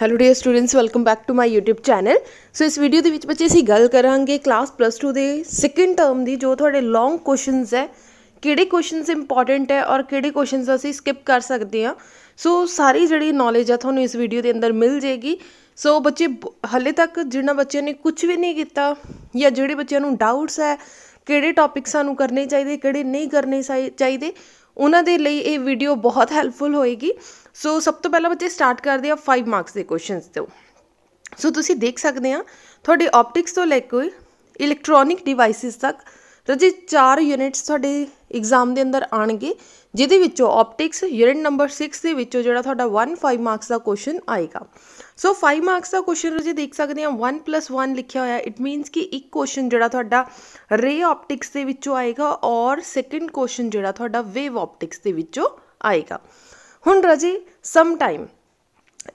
Hello dear students, welcome back to my YouTube channel. So इस video के बच्चे असीं गल करांगे क्लास +2 के सैकेंड टर्म की जो थोड़े लॉन्ग क्वेश्चनस है, किहड़े क्वेश्चनस इंपॉर्टेंट है और किहड़े क्वेश्चनस असीं स्किप कर सकते हैं। सो सारी जिहड़ी नॉलेज है तुहानूं इस वीडियो के अंदर मिल जाएगी। सो बच्चे हले तक जिन्हां बच्चों ने कुछ भी नहीं किया या जिहड़े बच्चों नूं डाउट्स है किहड़े टॉपिक सानूं करने चाहिए किहड़े नहीं करने चाहिए, उन्हां दे लई ये वीडियो बहुत हैल्पफुल होएगी। सो सब तो पहला बच्चे स्टार्ट करते हैं 5 मार्क्स के क्वेश्चनस तो। सो तुसीं देख सकते हैं थोड़े ऑप्टिक्स तो लैके इलैक्ट्रॉनिक डिवाइसिस तक रजी 4 यूनिट्स थोड़े एग्जाम के अंदर आएंगे, जिहदे विचों ऑप्टिक्स यूनिट नंबर 6 के विचों जिहड़ा थोड़ा 5 मार्क्स का क्वेश्चन आएगा। सो 5 मार्क्स का क्वेश्चन रजी देख सकते हैं 1+1 लिखा होया। इट मीनस कि एक क्वेश्चन जिहड़ा थोड़ा रे ऑप्टिक्स के विचों आएगा और सैकेंड क्वेश्चन जिहड़ा थोड़ा वेव ऑप्टिक्स के विचों आएगा। हुण राजे सम टाइम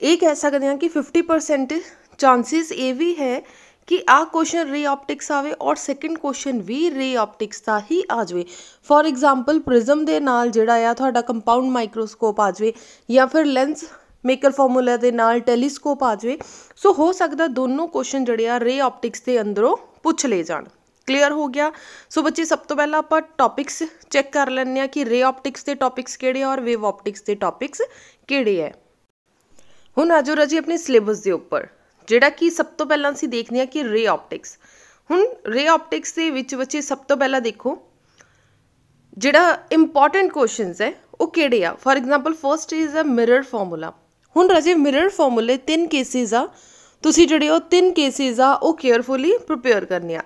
ये कह सकते हैं कि 50% चांसिस ये भी है कि आ क्वेश्चन रे ऑप्टिक्स आवे और सैकेंड क्वेश्चन भी रे ऑप्टिक्स का ही आ जाए। फॉर एग्जाम्पल प्रिज्म के नाल जिहड़ा आ तुहाडा कंपाउंड माइक्रोस्कोप आ जाए या फिर लेंस मेकर फॉर्मूला के नाल टैलीस्कोप आ जाए। सो हो सकता दोनों क्वेश्चन जिहड़े आ रे ऑप्टिक्स के अंदरों पुछ ले जाण। क्लीयर हो गया। सो बच्चे सब तो पहला आप टॉपिक्स चैक कर लें कि रे ऑप्टिक्स के टॉपिक्स किहड़े और वेव ऑप्टिक्स के टॉपिक्स किहड़े है। हुण आ जाओ राजी अपने सिलेबस के उपर, जिहड़ा कि सब तो पहला असीं देखते हैं कि रे ऑप्टिक्स। हुण रे ऑप्टिक्स के विच बच्चे सब तो पहला देखो जिहड़ा इंपॉर्टेंट क्वेश्चनस है वो किहड़े आ। For example first is a mirror formula. हुण राजे मिरर फॉर्मूले 3 केसिस आ, तुसीं जिहड़े ओ 3 केसिस आ वो केयरफुली प्रिपेयर करने आ।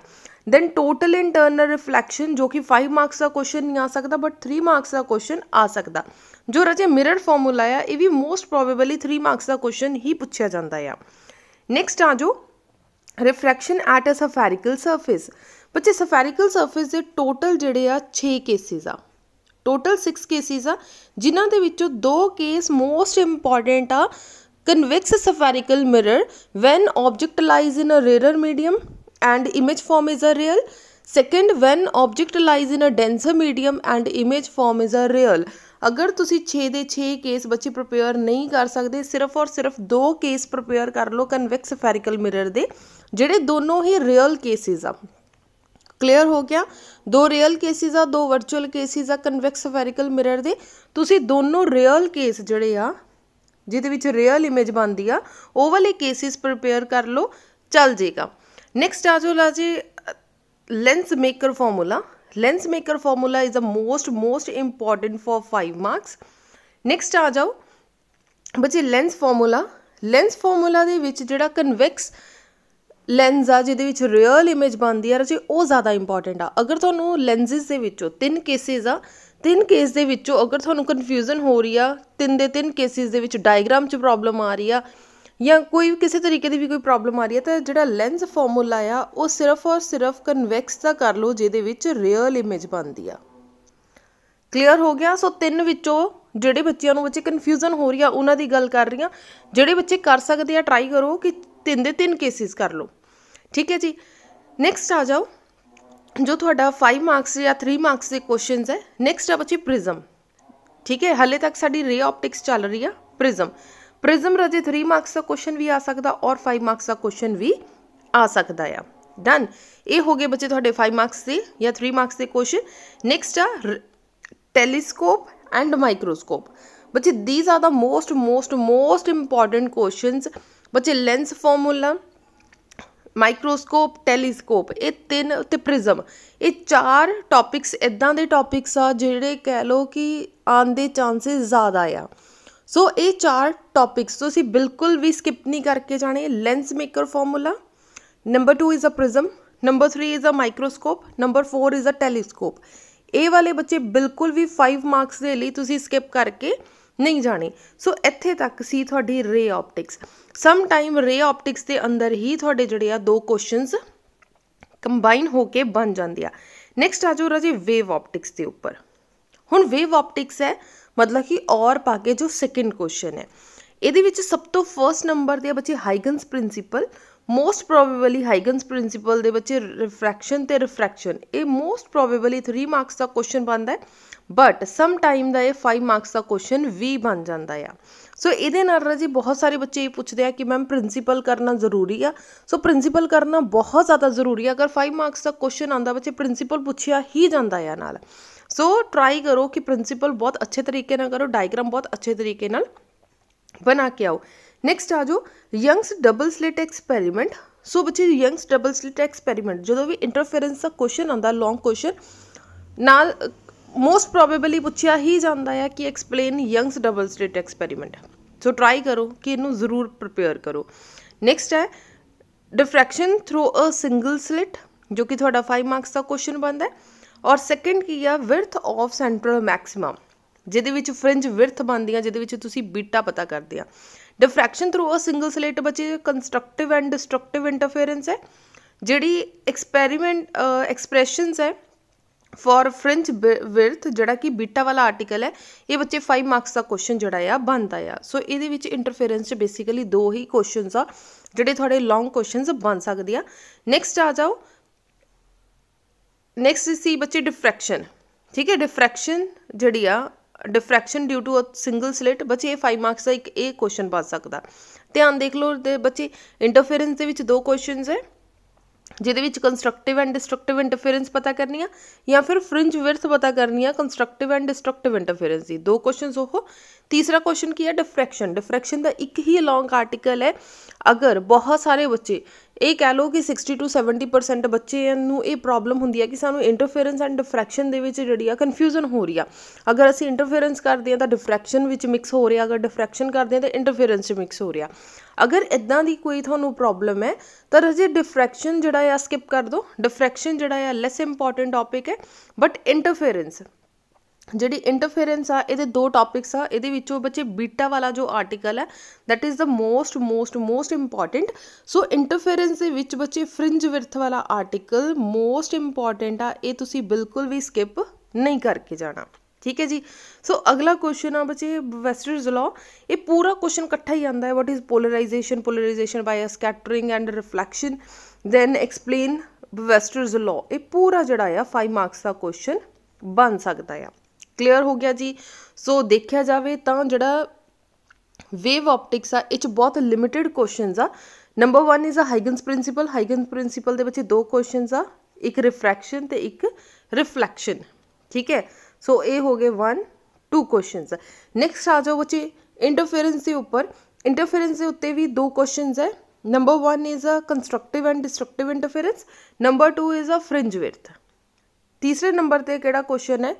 दैन टोटल इंटरनल रिफ्लैक्शन जो कि 5 मार्क्स का क्वेश्चन नहीं आ सकता बट 3 मार्क्स का क्वेश्चन आ सकता। जो राजे मिरर फॉर्मूला है ये भी मोस्ट प्रोबेबली 3 मार्क्स का क्वेश्चन ही पूछा जाता है। नैक्सट आ जो refraction at a spherical surface. बच्चे सफेरिकल सरफेस के टोटल जिहड़े आ 6 केसिस आ, टोटल 6 केसिस आ, जिन्हां दे विचों 2 केस मोस्ट इंपॉर्टेंट आ। Convex spherical mirror when object lies in a rare medium and image form is a real. Second, when object lies in a denser medium and image form is a real. अगर तुसी 6 दे 6 case बच्चे prepare नहीं कर सकते, सिर्फ और सिर्फ 2 case prepare कर लो कन्वेक्स सफेरिकल मिरर दे, जिहड़े दोनों ही रियल केसिस आ। क्लीयर हो गया। 2 रियल केसिस आ, 2 वर्चुअल केसिस आ कन्वेक्स सफेरिकल मिरर दे। तुसी दोनों रियल केस जिहड़े आ जिहदे विच रियल इमेज बनदी आ वो वाले केसिस प्रिपेयर कर लो, चल जाएगा। नैक्सट आ जाओ लाजी lens maker formula. Lens maker formula is a most important for 5 marks. Next आ जाओ बच्चे लेंस फॉर्मूला। लेंस फॉर्मूला दे विच जिहड़ा कन्वेक्स लेंस आ जिहदे विच रियल इमेज बनदी आ जी वो ज़्यादा इंपॉर्टेंट आ। अगर तुहानूं लेंसिस दे विचों 3 केसिस आ, 3 केस दे विचों अगर तुहानूं कन्फ्यूजन हो रही आ, 3 दे 3 केसिस दे विच डायग्राम च प्रॉब्लम आ रही आ या कोई किसी तरीके की भी कोई प्रॉब्लम आ रही है, तो जिहड़ा लेंस फॉर्मूला आ वो सिर्फ और सिर्फ कन्वेक्स का कर लो जिहदे विच रियल इमेज बनती आ। क्लीयर हो गया। सो 3 विचों जिहड़े बच्चों नूं बच्चे कन्फ्यूजन हो रही है उन्हां दी गल कर रही हां। जिहड़े बच्चे कर सकते हैं ट्राई करो कि 3 दे 3 केसिस कर लो, ठीक है जी। नैक्सट आ जाओ जो थोड़ा 5 मार्क्स या 3 मार्क्स के क्वेश्चन है। नैक्सट आ बच्चे प्रिज्म, ठीक है। हले तक साडी रे ऑप्टिक्स चल रही है। प्रिज्म राजे 3 मार्क्स का क्वेश्चन भी आ सकता और 5 मार्क्स का क्वेश्चन भी आ सकता है। डन, ये हो गए बच्चे थोड़े 5 मार्क्स से या 3 मार्क्स के क्वेश्चन। नैक्सट आ टेलीस्कोप एंड माइक्रोस्कोप। बच्चे these are the most important questions. बच्चे लेंस फॉर्मूला, माइक्रोस्कोप, टेलीस्कोप, ये 3 ते प्रिज्म, ये 4 टॉपिक्स इदां दे टॉपिक्स आ जिहड़े कह लो कि आने दे चांसिस ज़्यादा आ। सो ये 4 टॉपिक्स तुसी बिल्कुल भी स्किप नहीं करके जाने। Lens maker formula, number 2 is a prism, number 3 is a microscope, number 4 is a telescope. ये वाले बच्चे बिल्कुल भी 5 मार्क्स के लिए तुसी स्किप करके नहीं जाने। सो इत्थे तक सी थोड़ी ray optics. Some time ray optics के अंदर ही थोड़े जिहड़े आ 2 क्वेश्चनस कंबाइन होके बन जाते हैं। नैक्सट आ जाओ राजे वेव ऑप्टिक्स के उपर। हुण वेव ऑप्टिक्स है मतलब कि और पाके जो सैकेंड क्वेश्चन है ये सब तो फर्स्ट नंबर दे बच्चे Huygens principle. Most probably Huygens principle दे बच्चे रिफ्रैक्शन ते रिफ्रैक्शन ये मोस्ट प्रोबेबली 3 मार्क्स का क्वेश्चन बनता है। बट सम टाइम का ये 5 मार्क्स का क्वेश्चन भी बन जाता है। सो ये राजी बहुत सारे बच्चे ये पूछते हैं कि मैम प्रिंसीपल करना जरूरी है। सो प्रिंसीपल करना बहुत ज़्यादा जरूरी है। अगर 5 मार्क्स का क्वेश्चन आता बच्चे प्रिंसीपल पूछया ही जाता है नाल। सो ट्राई करो कि प्रिंसीपल बहुत अच्छे तरीके ना करो, डायग्राम बहुत अच्छे तरीके नाल बना के आओ। नैक्सट आ जाओ यंग्स डबल स्लिट एक्सपेरीमेंट। सो बच्चे यंग्स डबल स्लिट एक्सपेरीमेंट जो भी इंटरफेरेंस का क्वेश्चन आता लॉन्ग क्वेश्चन नाल मोस्ट प्रोबेबली पूछया ही जाता है कि explain Young's double slit experiment. So try करो कि इनू जरूर प्रिपेयर करो। नैक्सट है diffraction through a single slit जो कि थोड़ा 5 मार्क्स का क्वेश्चन बनता है। और सैकेंड की है विर्थ ऑफ सेंट्रल मैक्सिमम जिहदे विच फ्रिंज विर्थ बनदी है, जिहदे विच तुसीं बीटा पता करदे आ। Diffraction through a single slit बच्चे कंस्ट्रक्टिव एंड डिस्ट्रक्टिव इंटरफेरेंस है। जिहड़ी एक्सपेरीमेंट एक्सप्रैशनस है फॉर फ्रिंज विर्थ जिहड़ा कि बीटा वाला आर्टिकल है, ये बच्चे 5 मार्क्स का क्वेश्चन जिहड़ा आ बनता है। सो इहदे विच इंटरफेरेंस बेसिकली 2 ही क्वेश्चनस आ जिहड़े थोड़े लॉन्ग क्वेश्चनस बन सकदे आ। नैक्सट आ जाओ नैक्सट सी बच्चे डिफ्रैक्शन। ठीक है, डिफ्रैक्शन जिहड़ी आ diffraction due to a single slit बच्चे ये 5 मार्क्स का एक क्वेश्चन बन सकता। ध्यान देख लो बच्चे इंटरफेरेंस के विच 2 क्वेश्चनस है जिहदे विच कंस्ट्रक्टिव एंड डिस्ट्रक्टिव इंटरफेरेंस पता करनी है या फिर फ्रिंज विर्थ पता करनी है कंस्ट्रक्टिव एंड डिस्ट्रक्टिव इंटरफेरेंस की। 2 क्वेश्चन हो। तीसरा क्वेश्चन की है डिफ्रैक्शन। डिफ्रैक्शन का एक ही लॉन्ग आर्टिकल है। अगर बहुत सारे बच्चे ये कह लो कि 60 to 70% बच्चे नूं ये प्रॉब्लम होंदी है कि सानू इंटरफेरेंस एंड डिफ्रैक्शन दे विच जिहड़ी आ कन्फ्यूजन हो रही है। अगर असीं इंटरफेरेंस करते हैं तो डिफ्रैक्शन विच मिक्स हो रहा, अगर डिफ्रैक्शन करते हैं तो इंटरफेरेंस मिक्स हो रहा। अगर इदां दी कोई तुहानू प्रॉब्लम है तो रजे डिफ्रैक्शन जिहड़ा आ स्किप कर दो। डिफ्रैक्शन जिहड़ा आ लैस इंपॉर्टेंट टॉपिक है। बट इंटरफेरेंस जिहड़ी इंटरफेरेंस आ ये 2 टॉपिक्स आ इहदे विचों बच्चे बीटा वाला जो आर्टिकल है that is the most important. So interference दे विच बच्चे फ्रिंज विर्थ वाला आर्टिकल मोस्ट इंपॉर्टेंट आ, ये तुसीं बिल्कुल भी स्किप नहीं करके जाना। ठीक है जी। सो अगला क्वेश्चन आ बच्चे वेस्टर्स लॉ। ये पूरा क्वेश्चन इकट्ठा ही आता है। What is polarisation, polarisation by scattering and reflection, then explain Brewster's law. ये पूरा जिहड़ा आ 5 मार्क्स का क्वेश्चन बन सकता है। क्लीयर हो गया जी। सो देखा जाए तो जिहड़ा वेव ऑप्टिक्स आ इच बहुत लिमिटेड क्वेश्चनस आ। Number 1 is a Huygens principle. Huygens principle दे बच्चे 2 क्वेश्चनस आ, एक रिफ्रैक्शन ते एक रिफ्लैक्शन। ठीक है, सो ये हो गए 1 2 क्वेश्चनस। नैक्सट आ जाओ बच्चे इंटरफेरेंस के उपर। इंटरफेरेंस के उत्ते भी 2 क्वेश्चनस है। Number 1 is a constructive and destructive interference. Number 2 is a fringe width. तीसरे नंबर पर किहड़ा क्वेश्चन है,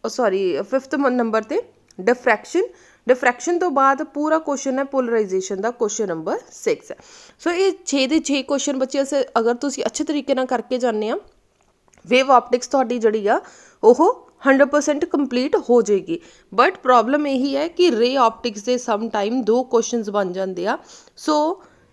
सॉरी 5th नंबर पर डिफ्रैक्शन। डिफ्रैक्शन तो बाद पूरा क्वेश्चन है पोलराइजेशन का, क्वेश्चन नंबर 6 है। सो ये 6 के 6 क्वेश्चन बच्चे अगर तुसीं अच्छे तरीके नाल करके जाने वेव ऑप्टिक्स तुहाडी जिहड़ी आ ओह 100% कंप्लीट हो जाएगी। बट प्रॉब्लम यही है कि रे ऑप्टिक्स के सम टाइम 2 क्वेश्चनस बन जाते हैं। सो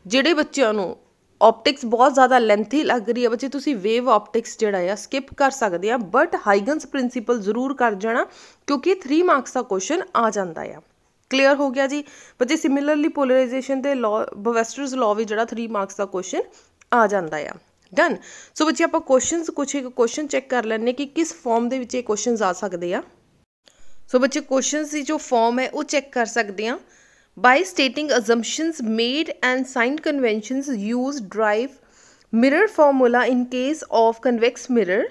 जिहड़े बच्चों नूं ऑप्टिक्स बहुत ज़्यादा लेंथी लग रही है बच्चे तुसी वेव ऑप्टिक्स जिहड़ा आ स्किप कर सकते हैं। बट हाइगन्स प्रिंसीपल जरूर कर जाना क्योंकि 3 मार्क्स का क्वेश्चन आ जाता है। क्लीयर हो गया जी बच्चे। सिमिलरली पोलराइजेशन के लॉ वेस्टर्स लॉ भी जिहड़ा 3 मार्क्स का क्वेश्चन आ जाता है। डन। सो बच्चे आप क्वेश्चनस कुछ एक क्वेश्चन चैक कर लैंने कि किस फॉर्म के विच क्वेश्चन आ सकते हैं। सो बच्चे क्वेश्चन की जो फॉर्म है वो चैक कर सकते हैं। By stating assumptions made and signed conventions used drive mirror formula in case of convex mirror।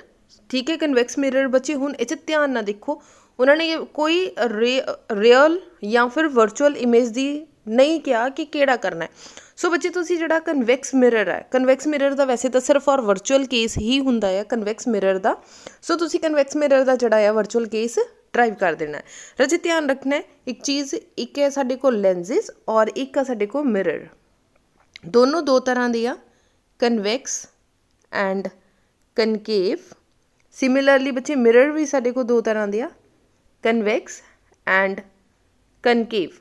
ठीक है, कन्वैक्स मिरर बच्चे हुण इस ध्यान ना देखो, उन्होंने कोई रियल या फिर वर्चुअल इमेज दी नहीं किया कि केड़ा करना है। सो बच्चे तुसी जिहड़ा कन्वैक्स मिरर है, कन्वैक्स मिरर का वैसे तो सिर्फ और वर्चुअल केस ही हुंदा है कन्वैक्स मिरर का। सो तुसी कन्वैक्स मिरर का जिहड़ा है वर्चुअल केस ड्राइव कर देना है। रजे ध्यान रखना है एक चीज़, एक है साडे को लेंजिस और एक है साडे को मिरर। दोनों 2 तरह दी आ, कन्वैक्स एंड कनकेव। सिमिलरली बच्चे मिरर भी साडे को 2 तरह दी आ, कन्वैक्स एंड कनकेव।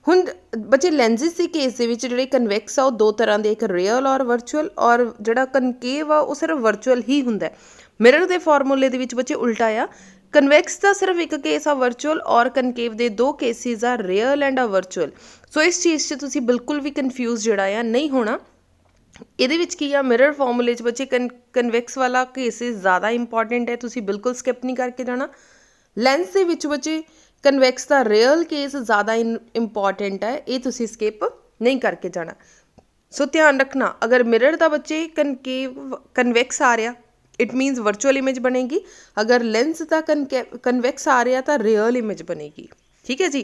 हुण बच्चे लेंजिस के केस दे विच जिहड़े कन्वैक्स आ वो 2 तरह के, एक रियल और वर्चुअल, और जिहड़ा कनकेव आ वो सिर्फ वर्चुअल ही हुंदा है। मिरर के फॉर्मूले दे विच बच्चे उल्टा आ, कन्वैक्स का सिर्फ एक केस आ वर्चुअल और कनकेव के 2 केसिस आ रियल एंड आ वर्चुअल। सो इस चीज़ से तुसी बिल्कुल भी कन्फ्यूज जिहड़ा आ नहीं होना। इहदे विच की आ मिरर फॉर्मूले बच्चे कन्वैक्स वाला केसिस ज़्यादा इंपॉर्टेंट है, तुसी बिल्कुल स्किप नहीं करके जाना। ਲੈਂਸ ਦੇ ਵਿੱਚ ਬੱਚੇ ਕਨਵੈਕਸ ਦਾ ਰੀਅਲ ਕੇਸ ਜ਼ਿਆਦਾ ਇੰਪੋਰਟੈਂਟ ਹੈ, ਇਹ ਤੁਸੀਂ ਸਕਿਪ ਨਹੀਂ ਕਰਕੇ ਜਾਣਾ। ਸੋ ਧਿਆਨ ਰੱਖਣਾ, ਅਗਰ ਮਿਰਰ ਦਾ ਬੱਚੇ ਕਨਵੈਕਸ ਆ ਰਿਹਾ इट मीनस वर्चुअल इमेज बनेगी, अगर लेंस का कन्वैक्स आ रहा तो रियल इमेज बनेगी। ठीक है जी।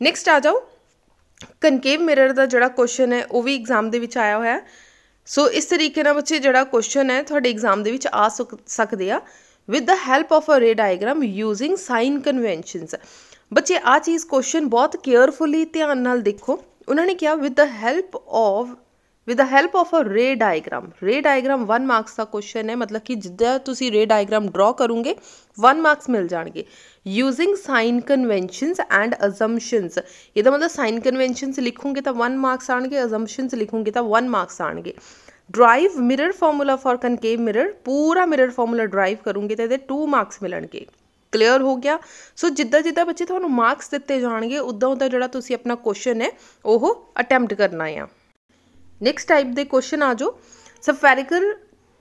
नैक्सट आ जाओ, कनकेव मिरर का जोड़ा क्वेश्चन है वह भी एग्जाम के आया हुआ है। सो इस तरीके ना बच्चे जोड़ा क्वेश्चन है थोड़े एग्जाम के आ सकते हैं with the help of a रे डायग्राम यूजिंग साइन कन्वेंशनस। बच्चे आ चीज़ क्वेश्चन बहुत केयरफुली ध्यान नाल देखो, उन्होंने कहा विद द हेल्प ऑफ अ रे डायग्राम। रे डायग्राम 1 मार्क्स का क्वेश्चन है, मतलब कि जिद्दां तुसी रे डायग्राम ड्रॉ करोगे 1 मार्क्स मिल जाएंगे। यूजिंग साइन कन्वेंशनस एंड अजम्पशनस, इसका मतलब साइन कन्वेंशनस लिखोगे तो 1 मार्क्स आएंगे, अजम्पशनस लिखोगे तो 1 मार्क्स आएंगे। Drive mirror formula for concave mirror, पूरा मिरर फॉर्मूला ड्राइव करूँगे तो ये 2 मार्क्स मिलणगे। क्लीयर हो गया। सो जिद्दां जिद्दां बच्चे तुहानू मार्क्स दिते जाणगे उद्दां उद्दां जिहड़ा तुसी अपना क्वेश्चन है वो अटैम्प्ट करना है। नैक्सट टाइप के क्वेश्चन आ जाओ, सफेरिकल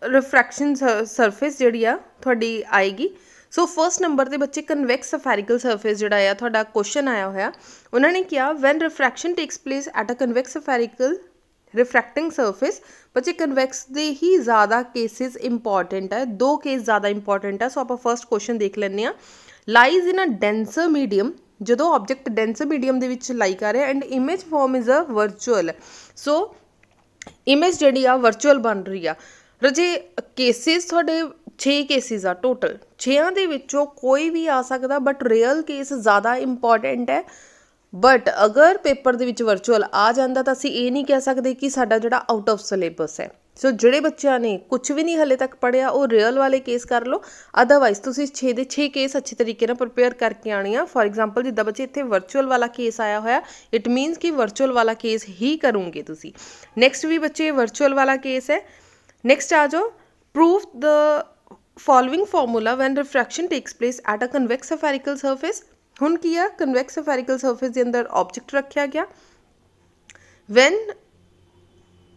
रिफ्रैक्शन सरफेस जी थोड़ी आएगी। सो फर्स्ट नंबर पर बच्चे कन्वैक्स सफेरिकल सरफेस जोड़ा है थोड़ा क्वेश्चन आया हुआ, उन्होंने कहा when refraction takes place at a convex spherical refracting surface. बच्चे कन्वैक्स के ही ज़्यादा केसिस इंपॉर्टेंट है, 2 केस ज़्यादा इंपॉर्टेंट है। सो आप फर्स्ट क्वेश्चन देख लें। Lies in a denser medium, जो ऑब्जेक्ट डेंसर मीडियम के लाई कर रहा है and image form is a virtual. So image जी वर्चुअल बन रही है। रजे केसिस थोड़े 6 केसिस आ टोटल, 6 के विचों कोई भी आ सकता, बट रियल केस ज़्यादा इंपॉर्टेंट है। बट अगर पेपर दे विच वर्चुअल आ जाता तो असीं ये नहीं कह सकते कि साडा जिहड़ा आउट ऑफ सिलेबस है। सो जिहड़े बच्चों ने कुछ भी नहीं हले तक पढ़िया वो रियल वाले केस कर लो, अदरवाइज तुसीं 6 के 6 केस अच्छे तरीके नाल प्रिपेयर करके आनी आ। फॉर एग्जाम्पल जिद्दां बच्चे इत्थे वर्चुअल वाला केस आया होया, इट मीनस कि वर्चुअल वाला केस ही करोगे तुसीं। नैक्सट भी बच्चे वर्चुअल वाला केस है। नैक्सट आ जाओ, prove the following formula when refraction takes place at a convex spherical surface. हुण की है, कन्वैक्स सफेरिकल सरफेस के अंदर ऑब्जेक्ट रखा गया, when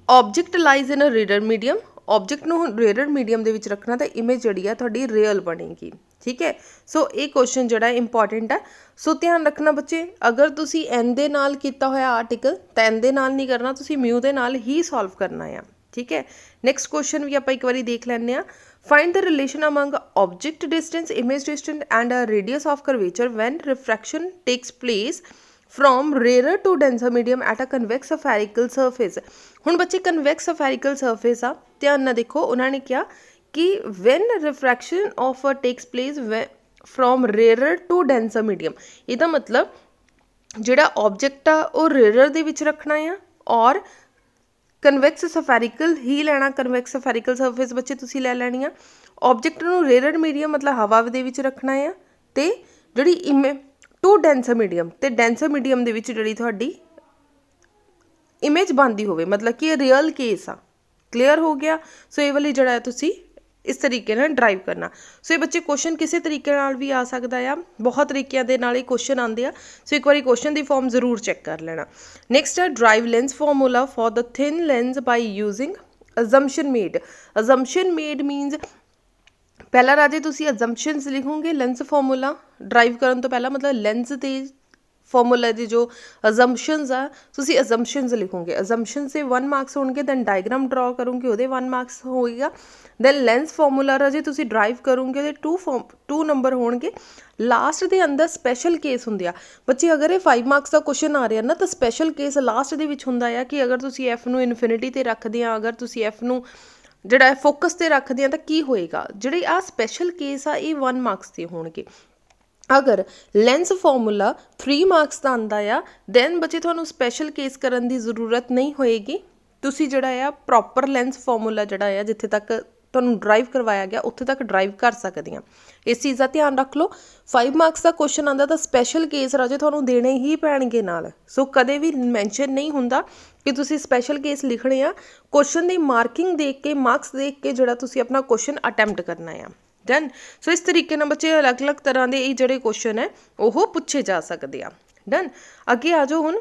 object lies in a रेडर मीडियम, ऑब्जेक्ट नूं रेडर मीडियम दे विच रखना तो इमेज जिहड़ी है तुहाडी रियल बनेगी। ठीक है। सो ये क्वेश्चन जिहड़ा इंपॉर्टेंट है। सो ध्यान रखना बच्चे, अगर तुसी एन दे नाल कीता होया आर्टिकल तो एन दे नाल नहीं करना, तुसी म्यू दे नाल ही सॉल्व करना है। ठीक है। नैक्सट क्वेश्चन भी आप एक बार देख लैंदे आ। Find the relation among object distance, image distance and a radius of curvature when refraction takes place from rare to denser medium at a convex spherical surface. हुण बच्चे कन्वैक्स सफेरिकल सरफेस आ, ध्यान ना देखो, उन्होंने कहा कि when refraction of takes place from rare to denser medium, इसका मतलब जिहड़ा ऑब्जेक्ट आ वो रेयर दे विच रखना है और कन्वैक्स सफेरिकल ही लेना। कन्वैक्स सफेरिकल सरफेस बच्चे तुसी ले लैनी है। ऑब्जेक्ट नूं रेयर मीडियम मतलब हवा दे विच रखना है, ते जिहड़ी टू डेंसर मीडियम, ते डेंसर मीडियम दे विच जिहड़ी तुहाडी इमेज बनती होवे, मतलब कि रियल केस आ। क्लीयर हो गया। सो ये वाली जिहड़ा तुसी इस तरीके नाल ड्राइव करना। सो ये बच्चे क्वेश्चन किसी तरीके नाल भी आ सकता है, बहुत तरीकों के नाल क्वेश्चन आते हैं। सो एक बार क्वेश्चन की फॉर्म जरूर चेक कर लेना। नैक्सट है drive lens formula for the thin lens by using assumption made. Assumption made मीनस पहला राजे तुसी अजम्पशनस लिखोगे लेंस फॉर्मूला ड्राइव करने तो पहला, मतलब लेंस के फॉर्मूला की जो अजम्पशनस आ तुसी अजम्पशनस लिखोगे। अजम्पशन से 1 मार्क्स होंगे, दैन डायग्राम ड्रॉ करोगे वो 1 मार्क्स होएगा। दैन लेंस फॉर्मूला राजे तुसी ड्राइव करोगे तो 2 नंबर होंगे। लास्ट के अंदर स्पैशल केस होंगे आ बच्चे, अगर ये 5 मार्क्स का क्वेश्चन आ रहा ना तो स्पैशल केस लास्ट के होंगे कि अगर तुसी एफ नूं इनफिनिटी ते रखते हैं, अगर तुसी एफ नूं जिहड़ा फोकस ते रखते हैं तो की होएगा। जिहड़े आ स्पैशल केस आ ये 1 मार्क्स के होंगे। अगर लेंस फॉर्मूला 3 मार्क्स का आंदा आ दैन बच्चे तुहानूं स्पैशल केस करने की जरूरत नहीं होएगी। तुसी जिहड़ा आ प्रॉपर लेंस फॉर्मूला जिहड़ा आ जिथे तक तुहानूं ड्राइव करवाया गया उत्थे तक ड्राइव कर सकते हैं। इस चीज़ का ध्यान रख लो। 5 मार्क्स का क्वेश्चन आंदा तो स्पैशल केस राजे तुहानूं देने ही पैणगे नाल। सो कदे भी मैंशन नहीं हुंदा कि तुसी स्पैशल केस लिखने आ। क्वेश्चन की मार्किंग देख के मार्क्स देख के जिहड़ा तुसी अपना क्वेश्चन अटैम्प्ट करना है। डन। सो इस तरीके नाल बच्चे अलग अलग तरह के ये जिहड़े क्वेश्चन है वो पूछे जा सकते हैं। डन। अगे आ जाओ हुण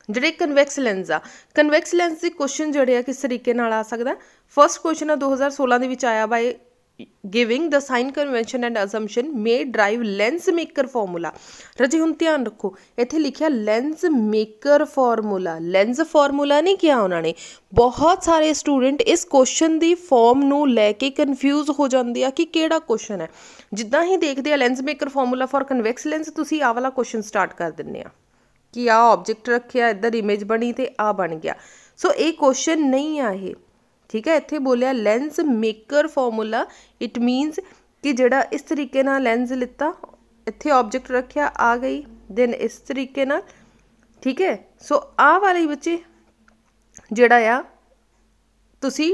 जिहड़े कन्वैक्स लेंस आ, कन्वैक्स लेंस के क्वेश्चन जिहड़े आ किस तरीके नाल आ सकदा। फर्स्ट क्वेश्चन 2016 दे विच आया by giving the sign convention and assumption may derive lens maker formula. राजे हुण ध्यान रखो, इत्थे लिखिया lens maker formula, lens formula नहीं किया उन्होंने। बहुत सारे स्टूडेंट इस क्वेश्चन की फॉर्म नूं लैके कन्फ्यूज हो जाते हैं कि किहड़ा क्वेश्चन है। जिद्दां ही देखते हैं lens maker formula for convex lens, तुसीं आ वाला क्वेश्चन स्टार्ट कर दिंदे आ कि आ ऑब्जेक्ट रखिया, इधर इमेज बनी तो आ बन गया। सो ये क्वेश्चन नहीं आ ये, ठीक है। इत्थे बोलिया लेंस मेकर फॉर्मूला, इट मीनस कि जिहड़ा इस तरीके नाल लेंस लिता, इत्थे ऑब्जेक्ट रखिया, आ गई, देन इस तरीके नाल, ठीक है। सो आ वाले बच्चे जिहड़ा आ तुसी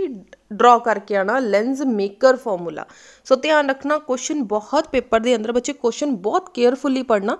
ड्रॉ करके आना लेंस मेकर फॉर्मूला। सो ध्यान रखना, क्वेश्चन बहुत पेपर के अंदर बच्चे क्वेश्चन बहुत केयरफुली पढ़ना।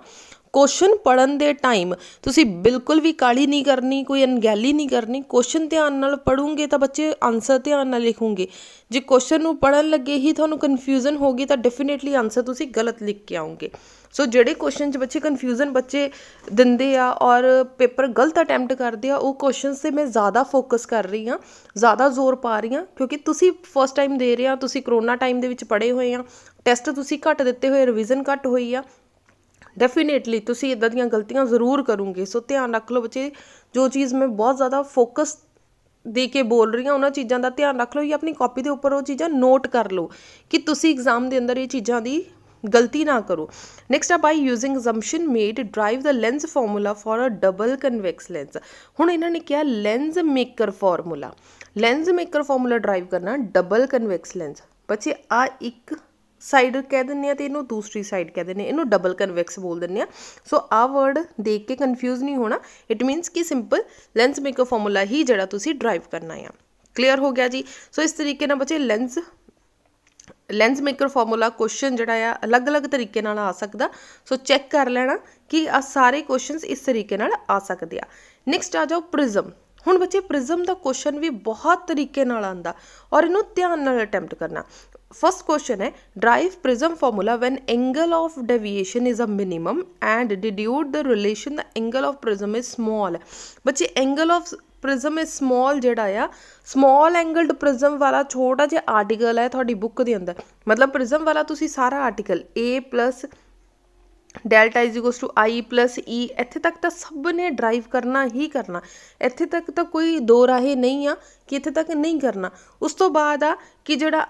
क्वेश्चन पढ़न दे टाइम तुसी बिल्कुल भी काली नहीं करनी, कोई अनगैली नहीं करनी। क्वेश्चन ध्यान नाल पढ़ोगे तो बच्चे आंसर ध्यान नाल लिखोगे। जे क्वेश्चन नूं पढ़न लगे ही तुहानूं कन्फ्यूजन होगी तो डेफिनेटली आंसर तुसी गलत लिख के आओगे। सो जिहड़े क्वेश्चन बच्चे कन्फ्यूजन बच्चे दिंदे आ और पेपर गलत अटैम्प्ट करते हैं, वो क्वेश्चन से मैं ज़्यादा फोकस कर रही हाँ, ज़्यादा जोर पा रही हाँ, क्योंकि तुसी फर्स्ट टाइम दे रहे हो, तुसी करोना टाइम दे विच पढ़े हुए हैं, टैसट तुसी घट दिते हुए, रिविजन घट हुई आ, डेफिनेटली तुसी इदां दीयां गलतियां जरूर करोगे। सो ध्यान रख लो बच्चे, जो चीज़ मैं बहुत ज़्यादा फोकस दे के बोल रही हूँ उन्होंने चीज़ों का ध्यान रख लो, या अपनी कॉपी के उपर वो चीज़ां नोट कर लो कि तुसी एग्जाम के अंदर ये चीज़ों की गलती ना करो। नैक्सट आ by using assumption made derive the lens formula for a double convex lens. हुण इन्होंने कहा lens maker formula, lens maker formula derive करना डबल कन्वैक्स लेंस। बच्चे आ एक साइड कह दें तो इनू दूसरी साइड कह दें, इनू डबल कन्वैक्स बोल दें। सो आ वर्ड देख के कन्फ्यूज नहीं होना, इट मीनस कि सिंपल लेंस मेकर फॉर्मूला ही जरा तुसी ड्राइव करना है। क्लीयर हो गया जी। सो इस तरीके ना बच्चे लेंस मेकर फॉर्मूला क्वेश्चन जड़ा आ अलग अलग तरीके नाल आ सकदा। सो चैक कर लेना कि आ सारे क्वेश्चन इस तरीके नाल आ सकदे आ। नैक्सट आ जाओ प्रिज्म। हुण बच्चे प्रिज्म का क्वेश्चन भी बहुत तरीके नाल आंदा और इनू ध्यान नाल अटैम्प्ट करना। फर्स्ट क्वेश्चन है derive prism formula when angle of deviation is a minimum and deduce the relation the angle of prism is small. बच्चे angle of prism is small जड़ा आ, स्मॉल एंगल्ड प्रिज्म वाला छोटा जिहा article है थोड़ी book के अंदर, मतलब प्रिज्म वाला तुसी सारा article A plus delta is equals to I plus E, इत्थे तक तो सब ने ड्राइव करना ही करना, इत्थे तक तो कोई दो राहे नहीं आ कि इत्थे तक नहीं करना। उस तो बाद आ कि जड़ा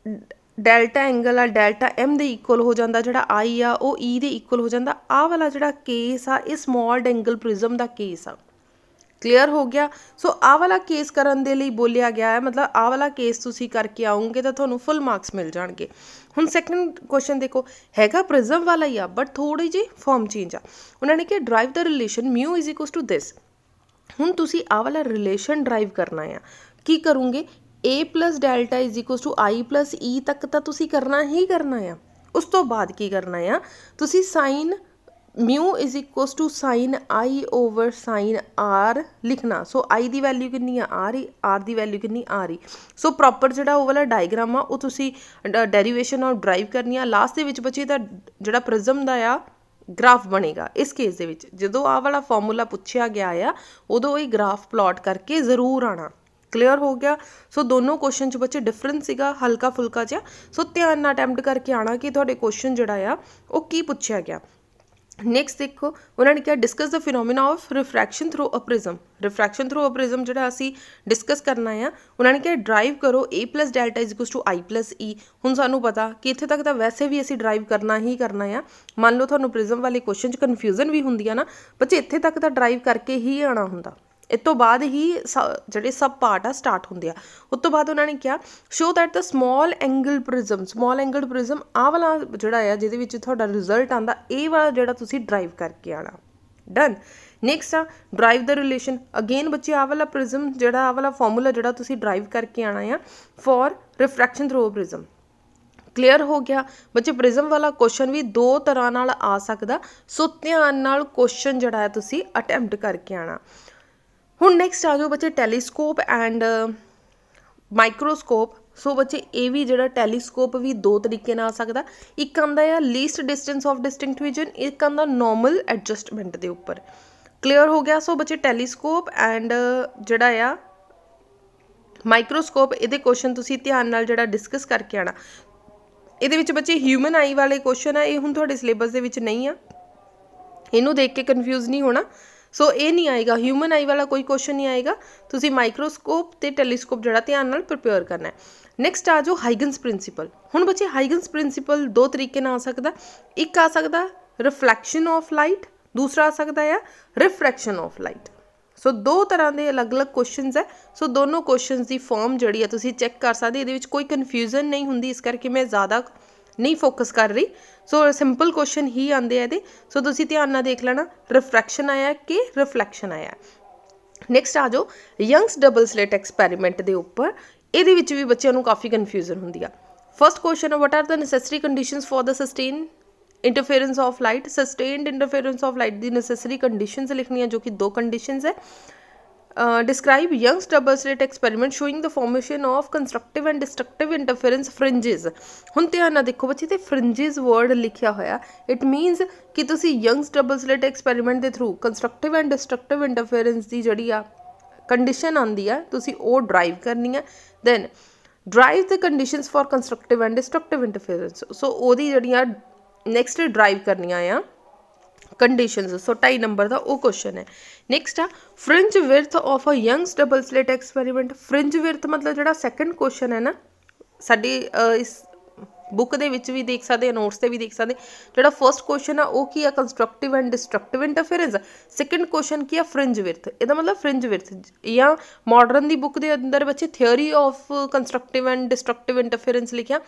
डेल्टा एंगल आ डेल्टा एम दे इक्वल हो जाता, जड़ा आई आ वो ई दे इक्वल हो जाता। आ वाला जड़ा केस आ ये स्मॉल एंगल प्रिज्म का केस आ। क्लीयर हो गया। सो आ वाला केस करन दे लई बोलिया गया है, मतलब आ वाला केस तुसी करके आओगे तो तुहानूं फुल मार्क्स मिल जाएंगे। हुण सैकेंड क्वेश्चन देखो, हैगा प्रिज्म वाला ही आ बट थोड़ी जी फॉर्म चेंज आ। उन्होंने कहा derive the relation mu is equals to this. हुण तुसी आ वाला रिलेशन ड्राइव करना है, की करोगे A plus delta is equals to I plus E तक तो तुसी करना ही करना है। उस तो बाद की करना है, तुसी sine mu is equals to sine i over sine r लिखना। सो आई की वैल्यू कितनी आ रही, आर की वैल्यू कितनी आ रही। सो प्रॉपर जो वाला डायग्राम आ वो तुसी डेरीवेशन और ड्राइव करनी है। लास्ट के बचे तो जो प्रिज्म का आ ग्राफ बनेगा। इस केस दे विच जदों आ वाला फॉर्मूला पूछा गया आ उदों ये ग्राफ प्लॉट करके जरूर आना। क्लीयर हो गया। सो दोनों क्वेश्चन च बच्चे डिफरेंस सीगा हल्का फुल्का जिहा। सो ध्यान नाल अटैम्प्ट करके आना कि तुहाडे क्वेश्चन जिहड़ा आ वो की पूछा गया। नैक्सट देखो उन्होंने क्या discuss the phenomena of refraction through a prism. Refraction through a prism जो असी डिस्कस करना है, उन्होंने क्या ड्राइव करो A plus delta is equals to I plus E. हुण सानू पता कि इत्थे तक तो वैसे भी असी ड्राइव करना ही करना है। मान लो तुहानू प्रिज्म वाले क्वेश्चन च कन्फ्यूजन भी हुंदी है ना बच्चे, इत्थे तक तो ड्राइव करके ही आना हुंदा। इस तो बाद ही ਜਿਹੜੇ सब पार्ट आ स्टार्ट होंगे। उस तो बाद उन्होंने क्या show that the small angle prism, small angle prism आ वाला जोड़ा है जिहदे विच तुहाडा रिजल्ट आंदा ये वाला जोड़ा तुसी ड्राइव करके आना। डन। नैक्सट आ ड्राइव द रिलेशन। अगेन बच्चे आ वाला प्रिज्म जोड़ा आ वाला फॉर्मूला जोड़ा तुसी ड्राइव करके आना है for refraction through prism. Clear हो गया बच्चे। प्रिज्म वाला क्वेश्चन भी दो तरह नाल आ सकदा। सो ध्यान नाल क्वेश्चन जोड़ा है तुसी अटैम्प्ट करके आना। हुण नैक्सट आ जाओ बच्चे टैलीस्कोप एंड माइक्रोस्कोप। सो बच्चे ये भी जो टैलीस्कोप भी दो तरीके आ सकता। एक आंदा है least distance of distinct vision, एक आंदा नॉर्मल एडजस्टमेंट के उपर। क्लीयर हो गया। सो बच्चे टैलीस्कोप एंड जोड़ा आ माइक्रोस्कोप ये क्वेश्चन तुसीं ध्यान नाल जिहड़ा डिस्कस करके आना। ये बच्चे ह्यूमन आई वाले क्वेश्चन है, ये हुण तुहाडे सिलेबस दे विच नहीं आ, इनू देख के कन्फ्यूज़ नहीं होना। सो ये नहीं आएगा, ह्यूमन आई वाला कोई क्वेश्चन नहीं आएगा। तुसीं माइक्रोस्कोप ते टैलीस्कोप जिहड़ा ध्यान नाल प्रिपेयर करना है। नैक्सट आ जाओ हाइगन्स प्रिंसीपल। हुण बच्चे हाइगन्स प्रिंसीपल दो तरीके नाल आ सकदा, एक आ सकदा रिफ्लैक्शन ऑफ लाइट, दूसरा आ सकदा है रिफ्रैक्शन ऑफ लाइट। सो दो तरह के अलग अलग क्वेश्चनस है। सो दोनों क्वेश्चनस की फॉर्म जिहड़ी है तुसीं चैक कर सकते, ये कोई कन्फ्यूजन नहीं हुंदी, इस करके मैं ज़्यादा नहीं फोकस कर रही। सो सिंपल क्वेश्चन ही आते हैं। सो तुसीं ध्यान नाल देख लेना रिफ्रैक्शन आया कि रिफ्लैक्शन आया। नैक्सट आ जाओ यंग्स डबल स्लिट एक्सपैरीमेंट के उपर, ये भी बच्चों को काफ़ी कन्फ्यूजन होंदी है। फर्स्ट क्वेश्चन है what are the necessary conditions for the sustain interference of light. Sustained interference of light की नैसेसरी कंडीशंस लिखनी है, जो कि दो कंडीशंस है। Describe Young's double slit experiment showing the formation of constructive and destructive interference fringes. हुण ध्यान नाल देखो बच्चे, तो फ्रिंजेस वर्ड लिखा होया, इट मीनस कि तुसी यंग्स डबल स्लिट एक्सपेरिमेंट के through constructive and destructive interference की जिहड़ी आ कंडीशन आंदी है, तुसी वो ड्राइव करनी है। Then derive the conditions for constructive and destructive interference. So ओदी जिहड़ियां नैक्सट ड्राइव करनियां आ कंडीशंस। सो 2.5 नंबर का वो क्वेश्चन है। नैक्सट आ fringe width of a Young's double slit experiment. Fringe width मतलब जो सैकेंड क्वेश्चन है ना, साडी इस बुक दे विच भी देख सकते, नोट्स से भी देख सकते। जो फर्स्ट क्वेश्चन है वो की है constructive and destructive interference, second question की है फ्रिंज विर्थ। इसका मतलब फ्रिंज विर्थ या मॉडर्न की बुक के अंदर बच्चे theory of constructive and destructive interference लिखा।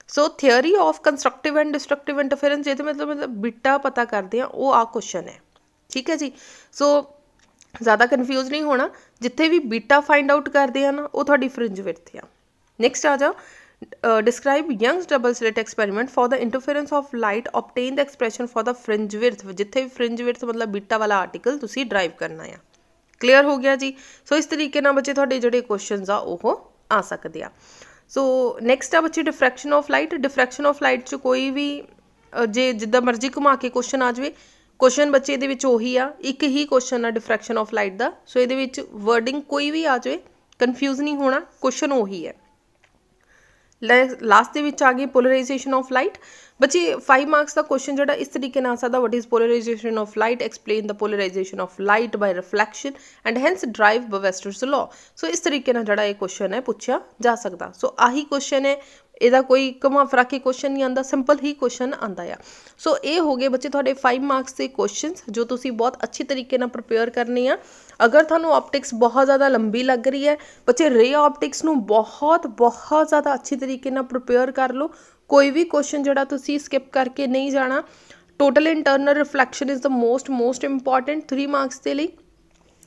So theory of constructive and destructive interference ये मतलब बिटा पता करते हैं, वो आ क्वेश्चन है। ठीक है जी। सो ज़्यादा कन्फ्यूज नहीं होना, जिथे भी बीटा फाइंड आउट करते हैं ना, वो थोड़ी फ्रिंज विर्थ है। नैक्सट आ जाओ describe Young's double slit experiment for the interference of light obtain the expression for the fringe width. जिथे भी फ्रिंज विर्थ मतलब बीटा वाला आर्टिकल तुसी ड्राइव करना है। क्लीयर हो गया जी। सो इस तरीके ना बच्चे थोड़े जोड़े क्वेश्चन आ सकते हैं। सो नैक्सट आ बच्चे diffraction of light. Diffraction of light च कोई भी जे जिदा मर्जी घुमा के क्वेश्चन आ जाए, क्वेश्चन बच्चे ये उही आ, एक ही क्वेश्चन आ डिफ्रैक्शन ऑफ लाइट का। सो ये वर्डिंग कोई भी आ जाए, कन्फ्यूज नहीं होना, क्वेश्चन उही है। लास्ट के आ गई पोलराइजेशन ऑफ लाइट। बच्चे 5 मार्क्स का क्वेश्चन जो इस तरीके आ सकता, what is polarisation of light, explain the polarisation of light by reflection and hence derive Brewster's law. So इस तरीके जो ये क्वेश्चन है पूछा जा सकता। सो आही क्वेश्चन है, ਇਹਦਾ कोई घुमा फिरा के क्वेश्चन नहीं आता, सिंपल ही क्वेश्चन आता है। सो ये हो गए बच्चे थोड़े 5 मार्क्स के क्वेश्चन जो तुसी बहुत अच्छी तरीके नाल प्रिपेयर करने आ। अगर थानू ऑप्टिक्स बहुत ज़्यादा लंबी लग रही है बच्चे, रे ऑप्टिक्स नू बहुत बहुत ज़्यादा अच्छी तरीके नाल प्रिपेयर कर लो। कोई भी क्वेश्चन जोड़ा तुसी स्किप करके नहीं जाना। Total internal reflection is the most important 3 marks के लिए।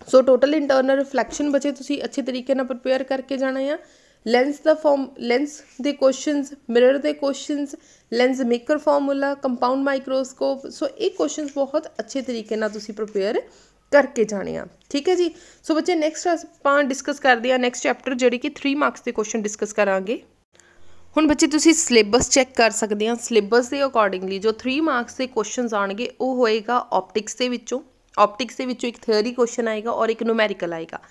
सो टोटल इंटरनल रिफ्लैक्शन बच्चे तुसी अच्छे तरीके नाल प्रिपेयर करके जाना है। लेंस द फॉर्म, लेंस के क्वेश्चंस, मिरर के questions, lens maker formula, compound microscope. So ये क्वेश्चंस बहुत अच्छे तरीके नाल तुसी प्रिपेयर करके जाने आ। ठीक है जी। सो बच्चे नैक्सट आपां डिस्कस करते हैं नैक्सट चैप्टर जिहड़ी कि 3 मार्क्स के क्वेश्चन डिस्कस करांगे। हुण बच्चे तुसी सिलेबस चैक कर सकते हैं। सिलेबस के अकॉर्डिंगली जो 3 मार्क्स के क्वेश्चन आएंगे वो होएगा ऑप्टिक्स के विचों। ऑप्टिक्स के विचों एक थियोरी क्वेश्चन आएगा और एक न्यूमैरिकल आएगा।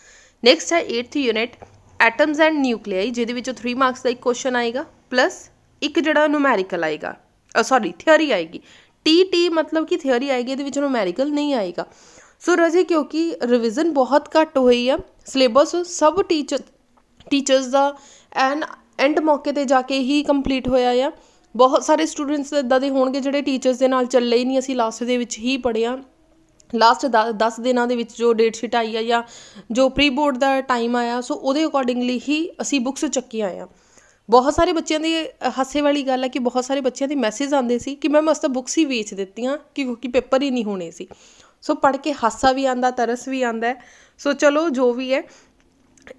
नैक्सट है 8th unit atoms and nuclei, जिहदे विचों 3 मार्क्स का एक क्वेश्चन आएगा प्लस एक जिहड़ा न्यूमैरिकल आएगा, सॉरी थियोरी आएगी। टी मतलब कि थियोरी आएगी, ये न्यूमैरिकल नहीं आएगा। सो राजे क्योंकि रिविजन बहुत घट हुई है, सिलेबस सब टीचर्स का एंड मौके पर जाके ही कंप्लीट होया है। बहुत सारे स्टूडेंट्स इदां दे होणगे जिहड़े टीचर्स दे नाल चले ही नहीं, असीं लास्ट दे विच ही पढ़िया। लास्ट 10 दिनों के जो डेटशीट आई है या जो प्री बोर्ड का टाइम आया, सो वो अकॉर्डिंगली ही असी बुक्स चुकी आए हैं। बहुत सारे बच्चों की हासे वाली गल है कि बहुत सारे बच्चों के मैसेज आते सी कि मैम अस तो बुक्स ही बेच दित्तियां क्योंकि पेपर ही नहीं होने सी। सो पढ़ के हासा भी आता, तरस भी आता है। सो चलो जो भी है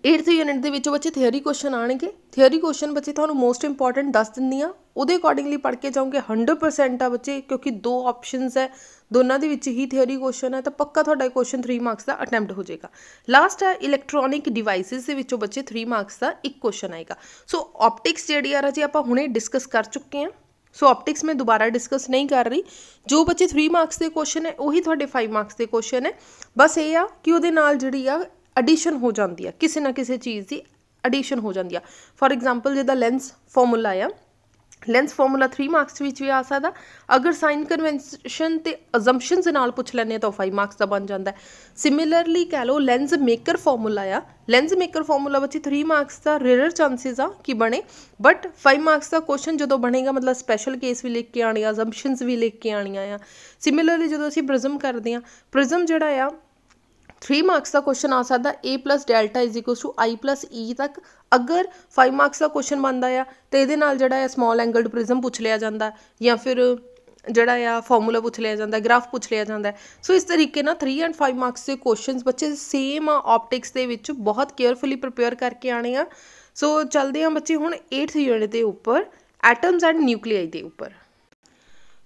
8th यूनिट के बच्चे थियोरी क्वेश्चन आएंगे। थियोरी क्वेश्चन बच्चे थानू मोस्ट इंपॉर्टेंट दस दिंदी आ, उहदे अकॉर्डिंगली पढ़ के जाओगे 100% आ बच्चे, क्योंकि 2 ऑप्शनस है, दोनों के विच ही थियोरी क्वेश्चन है, तो पक्का थोड़ा क्वेश्चन 3 मार्क्स का अटैम्प्ट हो जाएगा। लास्ट है इलैक्ट्रॉनिक डिवाइसिस के विचों बच्चे 3 मार्क्स का एक क्वेश्चन आएगा। सो ऑप्टिक्स जिहड़ी आ जी आपां हुणे डिस्कस कर चुके हैं। सो ऑप्टिक्स मैं दोबारा डिस्कस नहीं कर रही। जो बच्चे 3 मार्क्स के क्वेश्चन है वही थोड़े 5 मार्क्स के क्वेश्चन है। बस ये आ कि उहदे नाल जिहड़ी आ एडिशन हो जाती है, किसी ना किसी चीज़ की एडिशन हो जाती है। फॉर एग्जाम्पल जिदा लेंस फॉर्मूला आ, लेंस फॉर्मूला 3 मार्क्स भी आ सकता। अगर साइन कन्वेंशन ते अजम्पशनस नाल पुछ लैने तो 5 मार्क्स का बन जाता है। सिमिलरली कह लो लेंस मेकर फॉर्मूला आ, लेंस मेकर फॉर्मूला बच्चे 3 मार्क्स का रेयर चांसिस आ कि बने, बट 5 मार्क्स का क्वेश्चन जो बनेगा मतलब स्पैशल केस भी लिख के आने, अजम्पशनस भी लिख के आनिया। सिमिलरली जो असीं प्रिज्म करते हैं, प्रिज्म जिहड़ा आ 3 मार्क्स का क्वेश्चन आ सकता A plus delta is equal to I plus E तक। अगर 5 मार्क्स का क्वेश्चन बनता है तो ये जोड़ा स्मॉल एंगल्ड प्रिज्म पूछ लिया जाता है, या फिर जोड़ा फॉर्मूला पूछ लिया जाता है, ग्राफ पूछ लिया जाता है। सो इस तरीके ना 3 एंड 5 मार्क्स के क्वेश्चन बच्चे सेम ऑप्टिक्स के विच बहुत केयरफुली प्रिपेयर करके आने आ। सो चलते हैं बच्चे हुण 8th यूनिट के उपर एटम्स एंड न्यूक्लियाई के उपर।